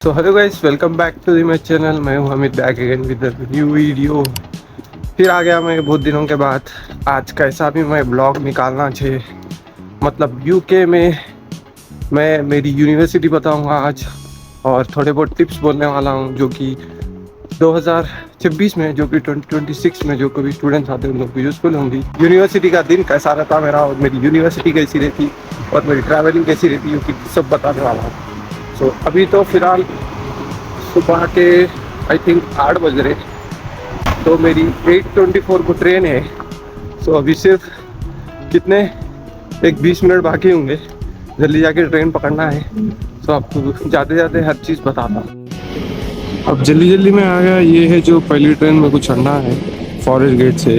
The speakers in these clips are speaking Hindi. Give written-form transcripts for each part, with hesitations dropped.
So hello guys, welcome back to the my channel. मैं हूं Amit, back again with new video. फिर आ गया मैं बहुत दिनों के बाद। आज कैसा भी मैं ब्लॉग निकालना चाहिए, मतलब यूके में मैं मेरी यूनिवर्सिटी बताऊंगा आज, और थोड़े बहुत टिप्स बोलने वाला हूं जो कि 2026 में, जो कि 2026 में जो कभी स्टूडेंट्स आते हैं उन लोग को यूज़फुल होंगी। यूनिवर्सिटी का दिन कैसा रहता मेरा, और मेरी यूनिवर्सिटी कैसी रहती, और मेरी ट्रैवलिंग कैसी रहती, यूके सब बताने वाला हूँ। सो अभी तो फ़िलहाल सुबह के आई थिंक 8 बज रहे, तो मेरी 8:24 को ट्रेन है। सो अभी सिर्फ कितने एक 20 मिनट बाकी होंगे, जल्दी जाके ट्रेन पकड़ना है। सो आपको जाते जाते हर चीज़ बताता हूँ। अब जल्दी जल्दी में आ गया। ये है जो पहली ट्रेन मेरे को चढ़ना है फॉरेस्ट गेट से,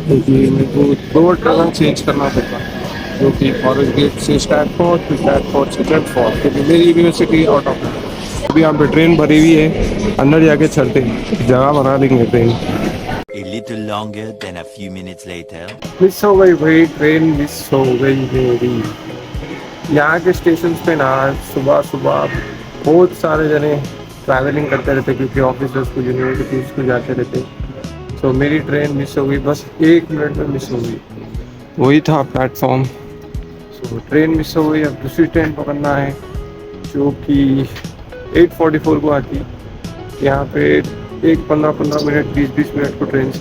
क्योंकि मेरे को 2 ट्रेन चेंज करना पड़ता, जो कि फॉरेस्ट गेट से स्टैटफोर्ड, फिर स्टैटफोर्ड से चेटफोर्ड, क्योंकि मेरी यूनिवर्सिटी आउट ऑफ है। अभी यहाँ पे ट्रेन भरी हुई है, अंदर जाके चलते जगह बना देंगे train. A little longer than a few minutes later. Miss हो गई भाई, ट्रेन मिस हो गई मेरी। यहाँ के स्टेशन पे ना सुबह सुबह बहुत सारे जने ट्रैवलिंग करते रहते, क्योंकि ऑफिसर्स को यूनिवर्सिटीज़ को जाते रहते। तो मेरी ट्रेन मिस हो गई, बस 1 मिनट में मिस हो गई। वही था प्लेटफॉर्म। सो ट्रेन मिस हो गई। अब दूसरी ट्रेन पकड़ना है जो कि 8:44 को आती। यहाँ पे एक 15-15 मिनट, 20-20 मिनट को ट्रेन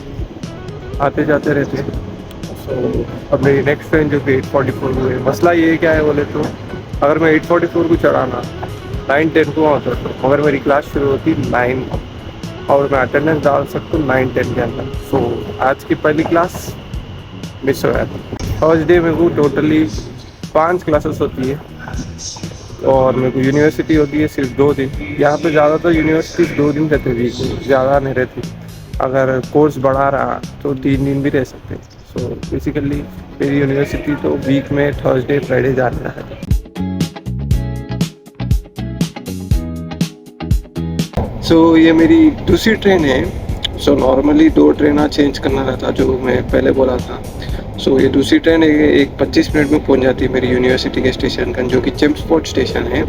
आते जाते रहते हैं। सो अब मेरी नेक्स्ट ट्रेन जो कि 8:44 को है। मसला ये क्या है बोले तो, अगर मैं 8:44 को चढ़ाना 9:10 को आता, तो मगर मेरी क्लास शुरू होती 9 और मैं अटेंडेंस डाल सकता हूँ 9:10 के अंदर। सो आज की पहली क्लास मिस हो जाती। फर्स्ट डे में को टोटली 5 क्लासेस होती है, और मेरे को यूनिवर्सिटी होती है सिर्फ 2 दिन। यहाँ पे ज़्यादातर यूनिवर्सिटीज़ 2 दिन रहते, वीक में ज़्यादा नहीं रहती। अगर कोर्स बढ़ा रहा तो 3 दिन भी रह सकते। सो बेसिकली मेरी यूनिवर्सिटी तो वीक में थर्सडे फ्राइडे जाना है। सो ये मेरी दूसरी ट्रेन है। सो नॉर्मली 2 ट्रेन चेंज करना रहता, जो मैं पहले बोला था। सो ये दूसरी ट्रेन एक 25 मिनट में पहुंच जाती है मेरी यूनिवर्सिटी के स्टेशन का, जो कि चेम्सफोर्ड स्टेशन है।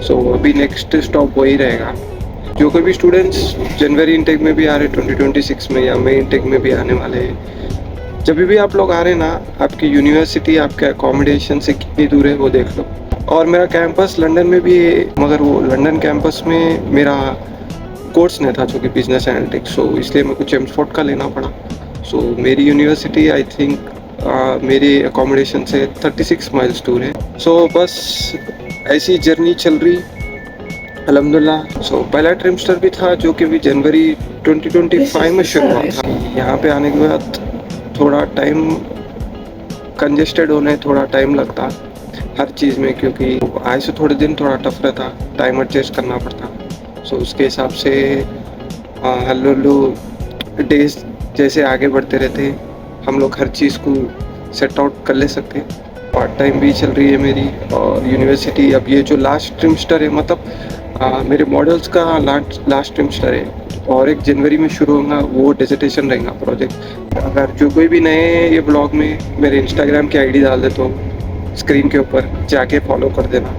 सो अभी नेक्स्ट स्टॉप वही रहेगा। जो कोई भी स्टूडेंट्स जनवरी इनटेक में भी आ रहे 2026 में, या मई इनटेक में भी आने वाले हैं, जब भी आप लोग आ रहे हैं ना, आपकी यूनिवर्सिटी आपके अकोमोडेशन से कितनी दूर है वो देख लो। और मेरा कैंपस लंदन में भी है, मगर वो लंदन कैंपस में मेरा कोर्स नहीं था, जो कि बिजनेस एनालिटिक्स। सो इसलिए मेरे को चेम्सफोर्ड का लेना पड़ा। सो मेरी यूनिवर्सिटी आई थिंक मेरे अकोमोडेशन से 36 माइल्स दूर है। सो बस ऐसी जर्नी चल रही अल्हम्दुलिल्लाह। सो पहला ट्रिमस्टर भी था, जो कि भी जनवरी 2025 में शुरू हुआ था। यहाँ पे आने के बाद थोड़ा टाइम कंजेस्टेड होने, थोड़ा टाइम लगता हर चीज़ में, क्योंकि आए से थोड़े दिन थोड़ा टफ रहता, टाइम एडजस्ट करना पड़ता। सो उसके हिसाब से हल्लू डेज जैसे आगे बढ़ते रहते, हम लोग हर चीज़ को सेट आउट कर ले सकते। पार्ट टाइम भी चल रही है मेरी, और यूनिवर्सिटी अब ये जो लास्ट ट्रिमस्टर है, मतलब मेरे मॉडल्स का लास्ट ट्रिमस्टर है, और 1 जनवरी में शुरू होगा वो डिसर्टेशन रहेगा प्रोजेक्ट। अगर जो कोई भी नए ये ब्लॉग में मेरे इंस्टाग्राम की आईडी डाल देता हूँ, स्क्रीन के ऊपर जाके फॉलो कर देना।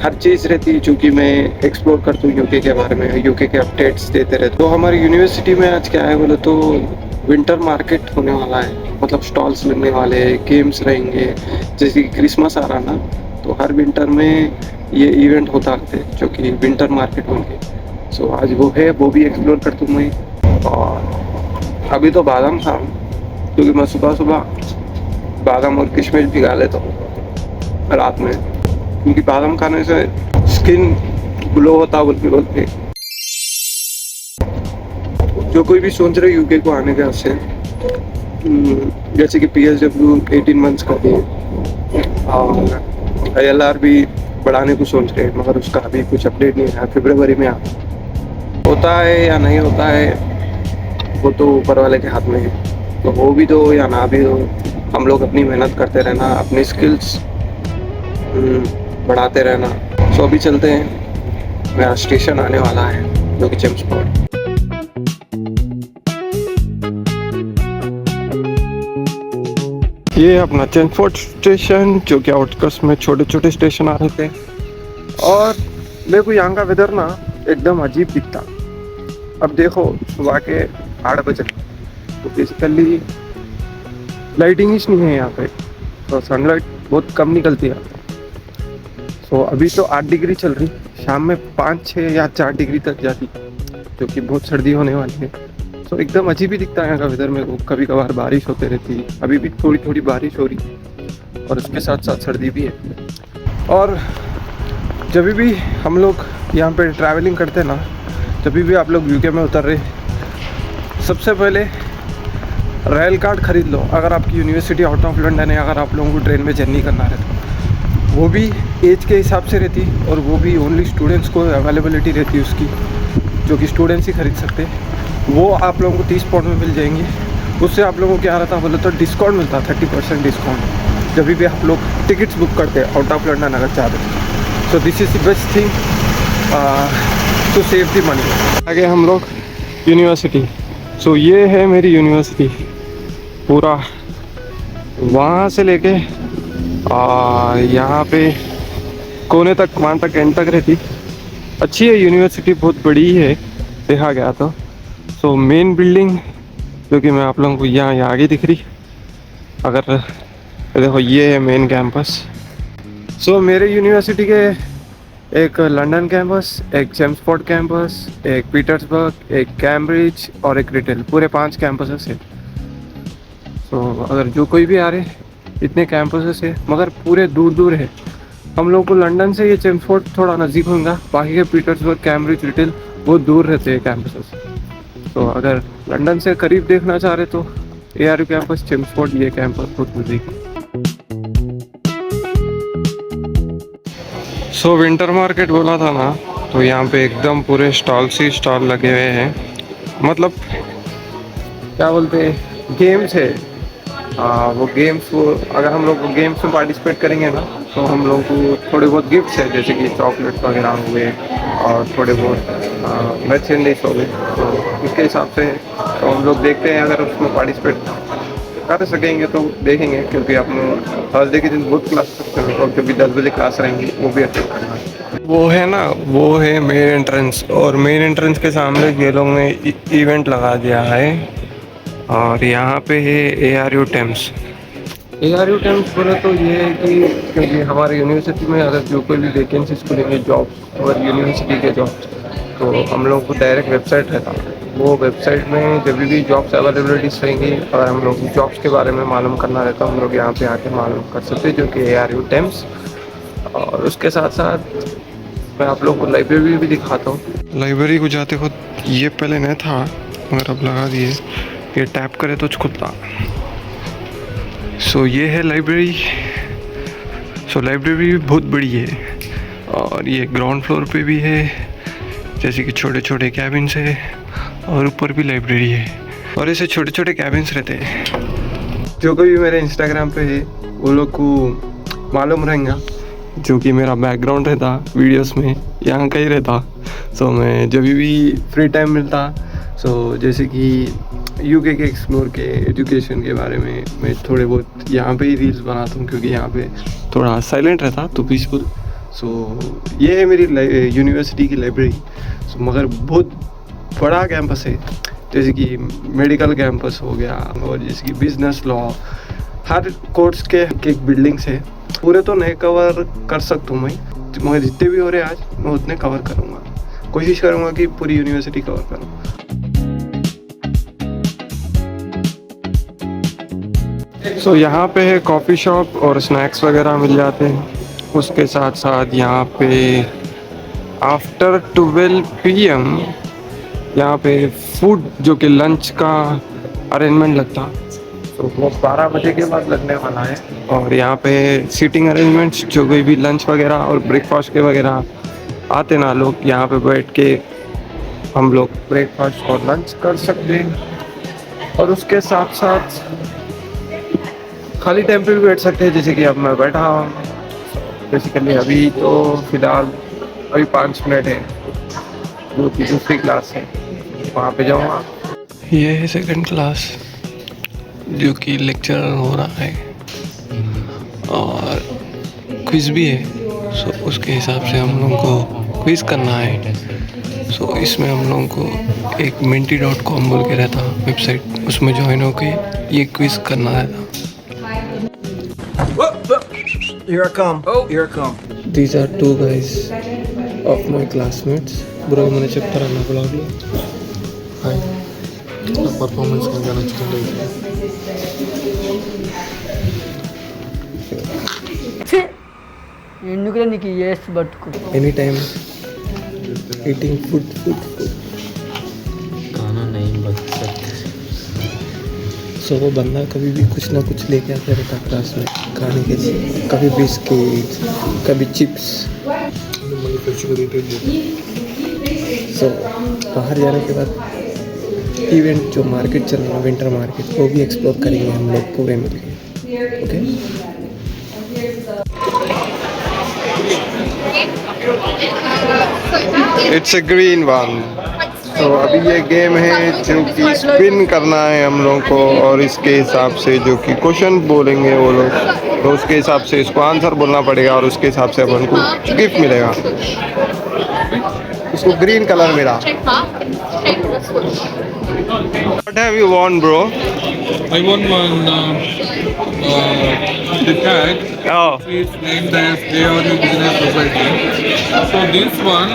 हर चीज़ रहती है जो कि मैं एक्सप्लोर करता हूँ यूके के बारे में, यूके के अपडेट्स देते रहते। तो हमारी यूनिवर्सिटी में आज क्या है बोले तो विंटर मार्केट होने वाला है, मतलब स्टॉल्स लगने वाले, गेम्स रहेंगे। जैसे कि क्रिसमस आ रहा ना, तो हर विंटर में ये इवेंट होता रहते हैं, जो कि विंटर मार्केट होंगे। सो आज वो है, वो भी एक्सप्लोर करता हूँ मैं। और अभी तो बादाम खा रहा हूँ, क्योंकि मैं सुबह सुबह बादाम और किशमिश भिगा लेता हूँ रात में, क्योंकि बादाम खाने से स्किन ग्लो होता बोलते। जो कोई भी सोच रहे यूके को आने के वास्ते, जैसे कि PSW 18 मंथ्स का भी, और ILR भी बढ़ाने को सोच रहे हैं, मगर उसका अभी कुछ अपडेट नहीं है। फरवरी में होता है या नहीं होता है वो तो ऊपर वाले के हाथ में है। तो हो भी दो या ना भी हो, हम लोग अपनी मेहनत करते रहना, अपनी स्किल्स बढ़ाते रहना। सो अभी चलते हैं, मेरा स्टेशन आने वाला है जो कि चेम्सफोर्ड। ये अपना चेम्सफोर्ड स्टेशन, जो कि आउटस्कर्ट्स में छोटे छोटे स्टेशन आ रहे थे। और मेरे को यहाँ का वेदर ना एकदम अजीब दिखता। अब देखो सुबह के 8 बजे तो बेसिकली लाइटिंग ही नहीं है यहाँ पे, तो सनलाइट बहुत कम निकलती है। सो अभी तो 8 डिग्री चल रही, शाम में 5, 6 या 4 डिग्री तक जाती, जो कि बहुत सर्दी होने वाली है। सो एकदम अजीब ही दिखता है यहाँ का वेदर मेरे को। कभी कभार बारिश होते रहती है, अभी भी थोड़ी थोड़ी बारिश हो रही और उसके साथ साथ सर्दी भी है। और जब भी हम लोग यहाँ पे ट्रैवलिंग करते हैं ना, जब भी आप लोग यूके में उतर रहे, सबसे पहले रेल कार्ड ख़रीद लो अगर आपकी यूनिवर्सिटी आउट ऑफ लंदन है। अगर आप लोगों को ट्रेन में जर्नी करना रहता, वो भी एज के हिसाब से रहती और वो भी ओनली स्टूडेंट्स को अवेलेबिलिटी रहती है उसकी, जो कि स्टूडेंट्स ही खरीद सकते। वो आप लोगों को 30 पाउंड में मिल जाएंगे। उससे आप लोगों को क्या रहता बोले तो डिस्काउंट मिलता, 30% डिस्काउंट जब भी आप लोग टिकट्स बुक करते हैं आउट ऑफ लंदन अगर चाहते। So this is the best thing to save the money. आगे हम लोग यूनिवर्सिटी। सो ये है मेरी यूनिवर्सिटी, पूरा वहाँ से लेके यहाँ पे कोने तक, वहाँ तक एंड तक रहती। अच्छी है यूनिवर्सिटी, बहुत बड़ी है देखा गया तो। सो मेन बिल्डिंग जो कि मैं आप लोगों को यहाँ आगे दिख रही, अगर देखो ये है मेन कैंपस। सो मेरे यूनिवर्सिटी के एक लंदन कैंपस, एक चेम्सफोर्ड कैंपस, एक पीटर्सबर्ग, एक कैम्ब्रिज और एक रिटेल, पूरे 5 कैंपसेस है। तो अगर जो कोई भी आ रहे, इतने कैंपसेस है मगर पूरे दूर दूर है। हम लोग को लंदन से ये चेम्सफोर्ड थोड़ा नज़दीक होगा, बाकी के पीटर्सबर्ग, कैम्ब्रिज, रिटेल बहुत दूर रहते हैं कैंपसेस। तो अगर लंदन से करीब देखना चाह रहे तो ARU कैंपस, चेम्सफोर्ड, ये कैंपस बहुत नज़दीक। सो विंटर मार्केट बोला था ना, तो यहाँ पे एकदम पूरे स्टॉल लगे हुए हैं। मतलब क्या बोलते हैं, गेम्स है। वो गेम्स को अगर हम लोग गेम्स में पार्टिसिपेट करेंगे ना, तो हम लोग को थोड़े बहुत गिफ्ट्स है, जैसे कि चॉकलेट्स वगैरह हुए और थोड़े बहुत मर्चेंडाइज हो गए। तो उसके हिसाब से तो हम लोग देखते हैं, अगर उसमें पार्टिसिपेट कर सकेंगे तो देखेंगे, क्योंकि अपने थर्सडे के दिन बहुत क्लास करते हैं और जब भी 10 बजे क्लास रहेंगी वो भी अटेंड करना है। वो है ना, वो है मेन एंट्रेंस, और मेन एंट्रेंस के सामने ये लोग ने इवेंट लगा दिया है। और यहाँ पे है ARU टेम्स। ARU टेम्स बोले तो ये है कि क्योंकि हमारे यूनिवर्सिटी में अगर जो कोई भी वैकेंसीज खुलेंगे जॉब्स और यूनिवर्सिटी के जॉब्स, तो हम लोग को डायरेक्ट वेबसाइट रहता। वो वेबसाइट में जब भी जॉब्स अवेलेबिलिटीज रहेंगी, अगर हम लोग जॉब्स के बारे में मालूम करना रहता, हम लोग यहाँ पे आके मालूम कर सकते हैं, जो कि ARU टेम्स। और उसके साथ साथ मैं आप लोग को लाइब्रेरी भी दिखाता हूँ। लाइब्रेरी को जाते वक्त ये पहले नहीं था मगर अब लगा दिए, ये टैप करे तो खुलता। सो ये है लाइब्रेरी। सो लाइब्रेरी भी बहुत बड़ी है और ये ग्राउंड फ्लोर पे भी है, जैसे कि छोटे छोटे कैबिन्स है, और ऊपर भी लाइब्रेरी है और ऐसे छोटे छोटे कैबिन्स रहते हैं। जो कोई भी मेरे इंस्टाग्राम पे है वो लोग को मालूम रहेगा, जो कि मेरा बैकग्राउंड रहता वीडियोस में यहाँ का ही रहता। सो मैं जब भी फ्री टाइम मिलता, सो जैसे कि यूके के एक्सप्लोर के एजुकेशन के बारे में मैं थोड़े बहुत यहाँ पे ही रील्स बनाता हूँ, क्योंकि यहाँ पे थोड़ा साइलेंट रहता तो पीसफुल। सो ये है मेरी यूनिवर्सिटी की लाइब्रेरी। सो मगर बहुत बड़ा कैंपस है, जैसे कि मेडिकल कैंपस हो गया, और जैसे कि बिजनेस लॉ, हर कोर्स के एक बिल्डिंग्स है। पूरे तो नहीं कवर कर सकता हूँ मैं, मगर जितने भी हो रहे आज मैं उतने कवर करूँगा, कोशिश करूँगा कि पूरी यूनिवर्सिटी कवर करूँ। सो यहाँ पे है कॉफ़ी शॉप और स्नैक्स वगैरह मिल जाते हैं। उसके साथ साथ यहाँ पे आफ्टर 12 PM यहाँ पे फूड, जो कि लंच का अरेंजमेंट लगता, तो वो 12 बजे के बाद लगने वाला है। और यहाँ पे सीटिंग अरेंजमेंट्स, जो कोई भी लंच वगैरह और ब्रेकफास्ट के वगैरह आते ना लोग, यहाँ पे बैठ के हम लोग ब्रेकफास्ट और लंच कर सकते हैं। और उसके साथ साथ खाली टाइम पे भी बैठ सकते हैं, जैसे कि अब मैं बैठा हूँ बेसिकली। अभी तो फ़िलहाल अभी 5 मिनट है, जो कि दूसरी क्लास है, वहाँ पे जाऊँगा। ये है सेकंड क्लास, जो कि लेक्चर हो रहा है और क्विज़ भी है। सो उसके हिसाब से हम लोग को क्विज करना है। सो इसमें हम लोगों को एक minty.com बोल के रहता वेबसाइट, उसमें ज्वाइन होके ये क्विज करना रहता। Here I come. Oh, here I come. These are two guys of my classmates. Bro, मैंने चेक करा ना ब्लॉग में। हाय, परफॉर्मेंस का गाना चल रही है। ఎందుకులే నీకు ఏస్ పట్టుకో Any time eating food. खाना नहीं बच सकते। सो वो बंदा कभी भी कुछ ना कुछ लेके आता रहता क्लास में खाने के लिए, कभी बिस्किट, कभी चिप्स। सो बाहर जाने के बाद इवेंट जो मार्केट चल रहा है, विंटर मार्केट, वो भी एक्सप्लोर करेंगे हम लोग पूरे मिलके। Okay, it's a green one. तो अभी ये गेम है जो कि स्पिन करना है हम लोगों को, और इसके हिसाब से जो कि क्वेश्चन बोलेंगे वो लोग, तो उसके हिसाब से इसको आंसर बोलना पड़ेगा और उसके हिसाब से अपन को गिफ्ट मिलेगा। इसको ग्रीन कलर मिला। What have you won, bro? I won one the tag. Oh, It's named as ARU Business Society. So this one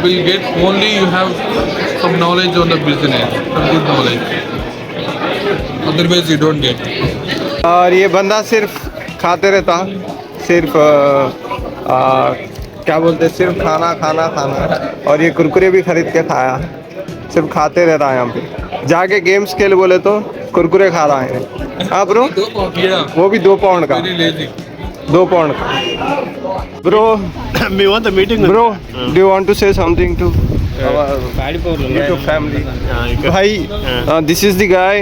will get only you have some knowledge on the business, some good knowledge. Otherwise you don't get. और ये बंदा सिर्फ खाते रहता, सिर्फ क्या बोलते हैं, सिर्फ खाना, और ये कुरकुरे भी खरीद के खाया, सिर्फ खाते रहता है। यहाँ पे जाके गेम्स खेल बोले तो कुरकुरे खा रहा है। हाँ ब्रो, Yeah. वो भी 2 पाउंड का, Very lazy. 2 पाउंड का। Bro, We want the meeting. Bro, do you want to say something to YouTube family? भाई, this is the guy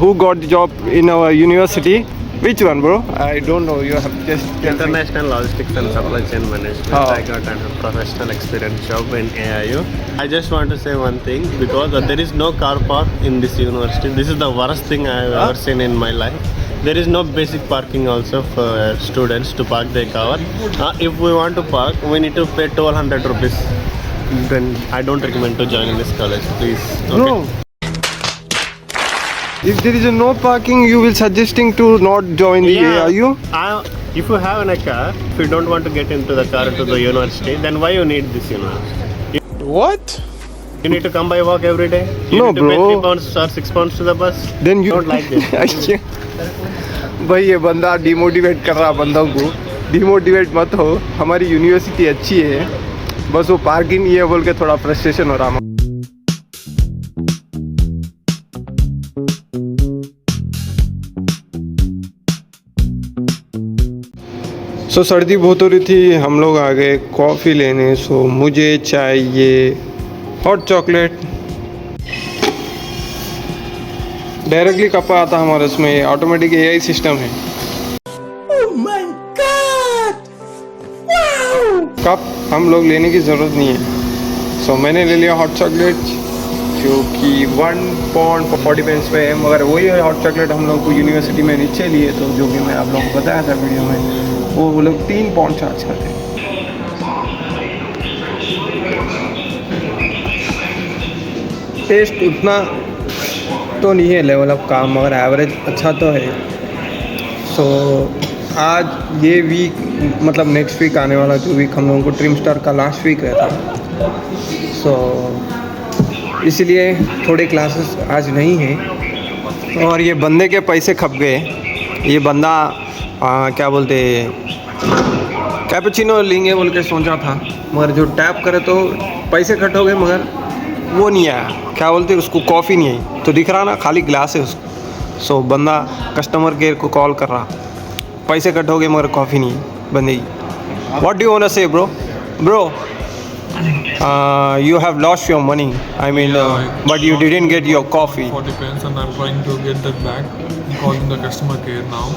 who got the job in our university. Which one, bro? I don't know. You have just tell me. International Logistics and Supply Chain Management. Oh. I got a professional experience job in AIU. I just want to say one thing, because there is no car park in this university. This is the worst thing I have ever seen in my life. There is no basic parking also for students to park their car. If we want to park, we need to pay 1200 rupees. Then I don't recommend to join in this college, please. Okay? No. If there is a no parking, you will suggesting to not join the AIU? If you have a car, if you don't want to get into the car to the university, then why you need this university? What? You need to come by walk every day? You No, need to pay bro. 3 pounds or 6 pounds to the bus? Then you don't like this. भाई ये बंदा डिमोटिवेट कर रहा बंदों को। डिमोटिवेट मत हो, हमारी यूनिवर्सिटी अच्छी है, बस वो पार्किंग नहीं है बोल के थोड़ा फ्रस्ट्रेशन हो रहा। सो सर्दी बहुत हो रही थी, हम लोग आ गए कॉफ़ी लेने। सो मुझे चाहिए हॉट चॉकलेट। डायरेक्टली कप आता हमारे उसमें, ऑटोमेटिक AI सिस्टम है। कप हम लोग लेने की ज़रूरत नहीं है। सो मैंने ले लिया हॉट चॉकलेट जो कि 1 पाउंड 40 पेंस पे है, मगर वही हॉट चॉकलेट हम लोग को यूनिवर्सिटी में नीचे लिए, तो जो कि मैं आप लोगों को बताया था वीडियो में, वो लोग 3 पाउंड चार्ज करते हैं। टेस्ट उतना तो नहीं है लेवल अप का, मगर एवरेज अच्छा तो है। सो आज ये वीक, मतलब नेक्स्ट वीक आने वाला जो वीक हम लोगों को ट्रिम स्टार का लास्ट वीक रहता, सो इसलिए थोड़े क्लासेस आज नहीं हैं। और ये बंदे के पैसे खप गए। ये बंदा क्या बोलते, कैपुचिनो लेंगे बोल के सोचा था, मगर जो टैप करे तो पैसे कट हो गए, मगर वो नहीं आया। क्या बोलते, उसको कॉफ़ी नहीं आई। तो दिख रहा ना, खाली ग्लास है उसको। सो बंदा कस्टमर केयर को कॉल कर रहा, पैसे कट हो गए मगर कॉफ़ी नहीं बंदे की। What do you want to say bro? You have lost your money. I mean, but you didn't get your coffee. 40 pence and I'm trying to get that back. I'm calling the customer care now,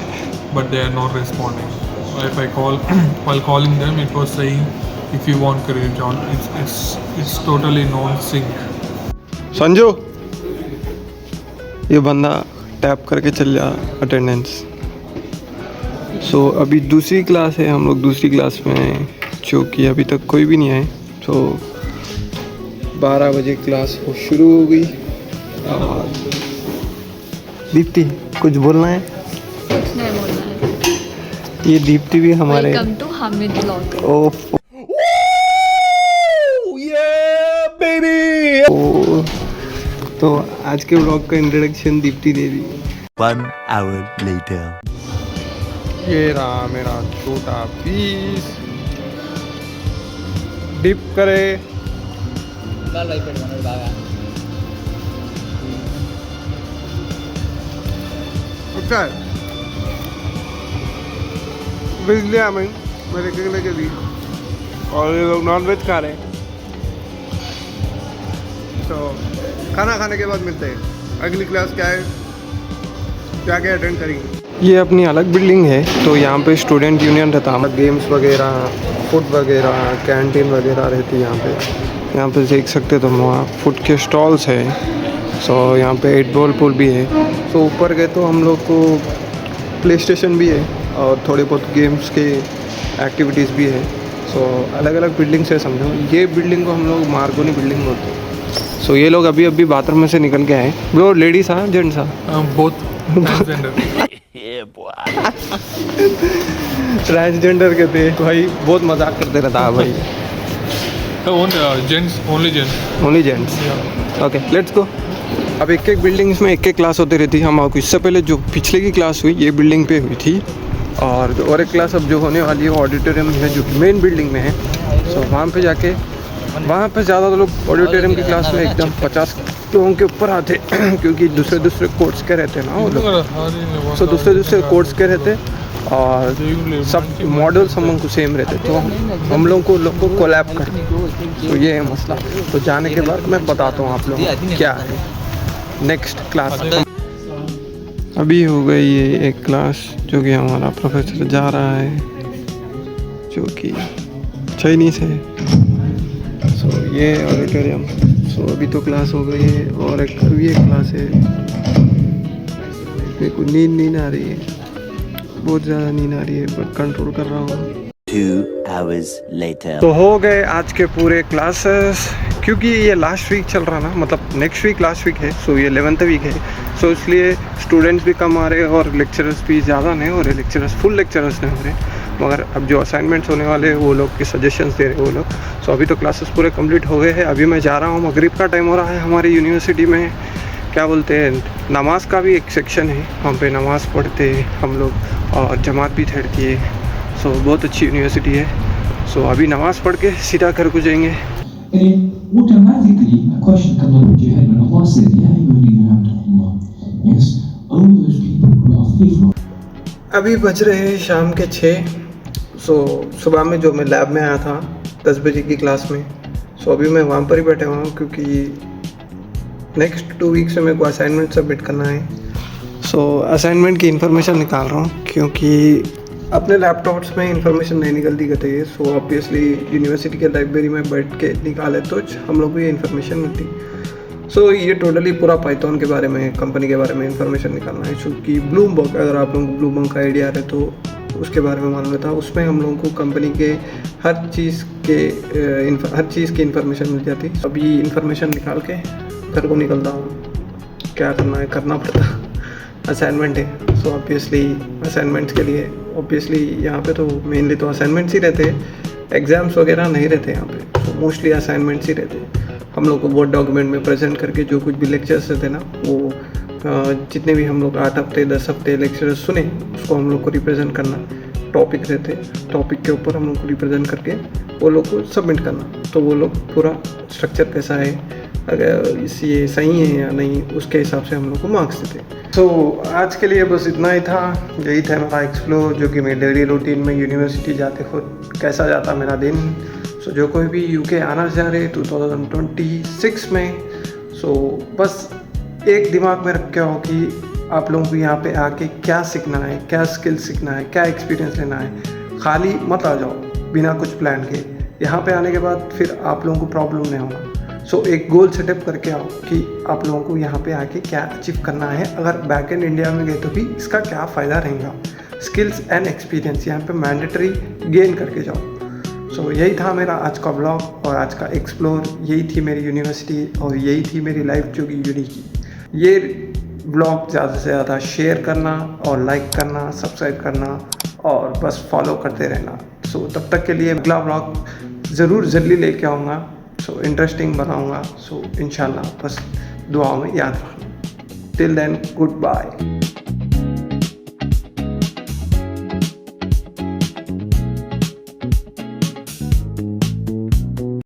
but they are not responding. If I call, while calling them, it was saying if you want credit on, it's totally non-sync. Sanju, ये बंदा टैप करके चल जा अटेंडेंस। सो अभी दूसरी क्लास है, हम लोग दूसरी क्लास में हैं, जो कि अभी तक कोई भी नहीं आए। सो सो 12 बजे क्लास वो शुरू हो गई। और दीप्ति कुछ बोलना है? कुछ नहीं बोलना है। ये दीप्ति भी हमारे वेलकम टू हामिद ब्लॉग। तो आज के व्लॉग का इंट्रोडक्शन दीप्ति दे दी। 1 hour later. ये रहा मेरा छोटा पीस, डिप करे। अच्छा वेज लिया मैं मेरे केले के लिए, और ये लोग नॉन वेज खा रहे हैं। तो खाना खाने के बाद मिलते हैं। अगली क्लास क्या है, क्या क्या अटेंड करेंगे। ये अपनी अलग बिल्डिंग है, तो यहाँ पे स्टूडेंट यूनियन रहता है, गेम्स वगैरह, फूड वगैरह, कैंटीन वगैरह रहती है यहाँ पे देख सकते हो तुम। वहाँ फूड के स्टॉल्स है। सो यहाँ पे 8 बॉल पूल भी है। सो ऊपर गए तो हम लोग को प्ले स्टेशन भी है और थोड़े बहुत गेम्स के एक्टिविटीज़ भी है। सो अलग अलग बिल्डिंग्स है समझो। ये बिल्डिंग को हम लोग मार्गोनी बिल्डिंग बोलते हैं। सो ये लोग अभी बाथरूम में से निकल के आए। ब्रो लेडीज हाँ जेंट्स हाँ? Both transgender. Yeah, boy. Transgender के थे भाई, बहुत मजाक करते रहता है भाई। Gents, only gents. Only gents. Okay let's go. अब एक एक बिल्डिंग्स में एक एक क्लास होती रहती है। हम आपको इससे पहले जो पिछले की क्लास हुई ये बिल्डिंग पे हुई थी, और एक क्लास अब जो होने वाली है ऑडिटोरियम है जो मेन बिल्डिंग में है। सो वहाँ पे जाके वहाँ पे ज़्यादा लोग ऑडिटोरियम की क्लास में एकदम 50 लोगों के ऊपर आते क्योंकि दूसरे कोर्स के रहते ना वो लोग। सो दूसरे कोर्स के रहते और सब मॉडल्स हम लोग को सेम रहते, तो हम लोग को कोलैब करते। तो ये है मसला। तो जाने के बाद मैं बताता हूँ आप लोगों को क्या है नेक्स्ट क्लास। अभी हो गई ये एक क्लास जो कि हमारा प्रोफेसर जा रहा है, जो कि चाइनीज़ है। सो ये ऑडिटोरियम। सो अभी तो क्लास हो गई है, और एक अभी एक क्लास है। मेरे को नींद आ रही है, बहुत ज़्यादा नींद आ रही है, पर कंट्रोल कर रहा हूँ। 2 hours later. तो हो गए आज के पूरे क्लासेस, क्योंकि ये लास्ट वीक चल रहा ना, मतलब नेक्स्ट वीक लास्ट वीक है। सो ये 11th वीक है। सो इसलिए स्टूडेंट्स भी कम आ रहे और लेक्चरर्स भी ज़्यादा नहीं हो रहे, फुल लेक्चरर्स नहीं हो रहे। मगर अब जो असाइनमेंट्स होने वाले हैं वो लोग के सजेशंस दे रहे हैं वो लोग। सो अभी तो क्लासेस पूरे कंप्लीट हो गए हैं। अभी मैं जा रहा हूँ, मगरिब का टाइम हो रहा है। हमारी यूनिवर्सिटी में क्या बोलते हैं, नमाज का भी एक सेक्शन है, वहाँ पे नमाज़ पढ़ते हैं हम लोग, और जमात भी ठहरती है। सो बहुत अच्छी यूनिवर्सिटी है। सो अभी नमाज़ पढ़ के सीधा घर को जाएंगे। Automatically, a question comes up into your head when Allah said, "Ya ayyuhalladhina amanu." Yes, all those people who are faithful. अभी बज रहे हैं शाम के 6। सो सुबह में जो मैं लैब में आया था 10 बजे की क्लास में, सो अभी मैं वहाँ पर ही बैठा हुआ हूँ क्योंकि नेक्स्ट 2 वीक्स में मेरे को असाइनमेंट सबमिट करना है। सो असाइनमेंट की इन्फॉर्मेशन निकाल रहा हूँ, क्योंकि अपने लैपटॉप्स में इंफॉर्मेशन नहीं निकलती कहते हैं। सो ऑब्वियसली यूनिवर्सिटी के लाइब्रेरी में बैठ के निकाले तो हम लोग को ये इन्फॉर्मेशन मिलती। सो ये टोटली पूरा पाइथन के बारे में, कंपनी के बारे में इंफॉर्मेशन निकालना है। क्योंकि ब्लूमबर्ग, अगर आप लोगों को ब्लूमबर्ग का आइडिया है तो उसके बारे में मालूम था। उसमें हम लोगों को कंपनी के हर चीज़ की इंफॉर्मेशन मिल जाती। अभी इंफॉर्मेशन निकाल के घर को निकलता हूँ। क्या करना पड़ता, असाइनमेंट है। सो ऑब्वियसली असाइनमेंट्स के लिए यहाँ पे तो मेनली तो असाइनमेंट्स ही रहते हैं, एग्ज़ाम्स वगैरह नहीं रहते यहाँ पे। तो मोस्टली असाइनमेंट्स ही रहते हैं। हम लोग को वर्ड डॉक्यूमेंट में प्रेजेंट करके जो कुछ भी लेक्चर्स रहते ना, वो जितने भी हम लोग 8 हफ्ते 10 हफ्ते लेक्चर्स सुने, उसको हम लोग को रिप्रेजेंट करना। टॉपिक रहते, टॉपिक के ऊपर हम लोग को रिप्रेजेंट करके वो लोग को सबमिट करना। तो वो लोग पूरा स्ट्रक्चर कैसा है, अगर ये सही है या नहीं, उसके हिसाब से हम लोग को मार्क्स देते। तो आज के लिए बस इतना ही था। यही था मेरा एक्सप्लोर, जो कि मैं डेली रूटीन में यूनिवर्सिटी जाते खुद कैसा जाता मेरा दिन। सो जो कोई भी यूके आना चाह रहे 2026 में, सो बस एक दिमाग में रख के हो कि आप लोगों को यहाँ पे आके क्या सीखना है, क्या स्किल सीखना है, क्या एक्सपीरियंस लेना है। खाली मत आ जाओ बिना कुछ प्लान के। यहाँ पे आने के बाद फिर आप लोगों को प्रॉब्लम नहीं होगा। सो एक गोल सेटअप करके आओ कि आप लोगों को यहाँ पे आके क्या अचीव करना है। अगर बैक एंड इंडिया में गए तो भी इसका क्या फ़ायदा रहेगा। स्किल्स एंड एक्सपीरियंस यहाँ पे मैंडेटरी गेन करके जाओ। सो यही था मेरा आज का ब्लॉग और आज का एक्सप्लोर। यही थी मेरी यूनिवर्सिटी और यही थी मेरी लाइफ जो कि यूनिक थी। ये ब्लॉग ज़्यादा से ज़्यादा शेयर करना और लाइक करना, सब्सक्राइब करना और बस फॉलो करते रहना। सो तब तक के लिए अगला ब्लॉग ज़रूर जल्दी लेके आऊँगा। सो इंटरेस्टिंग बनाऊँगा। सो इंशाल्लाह बस दुआओं में याद रखना। Till then good bye.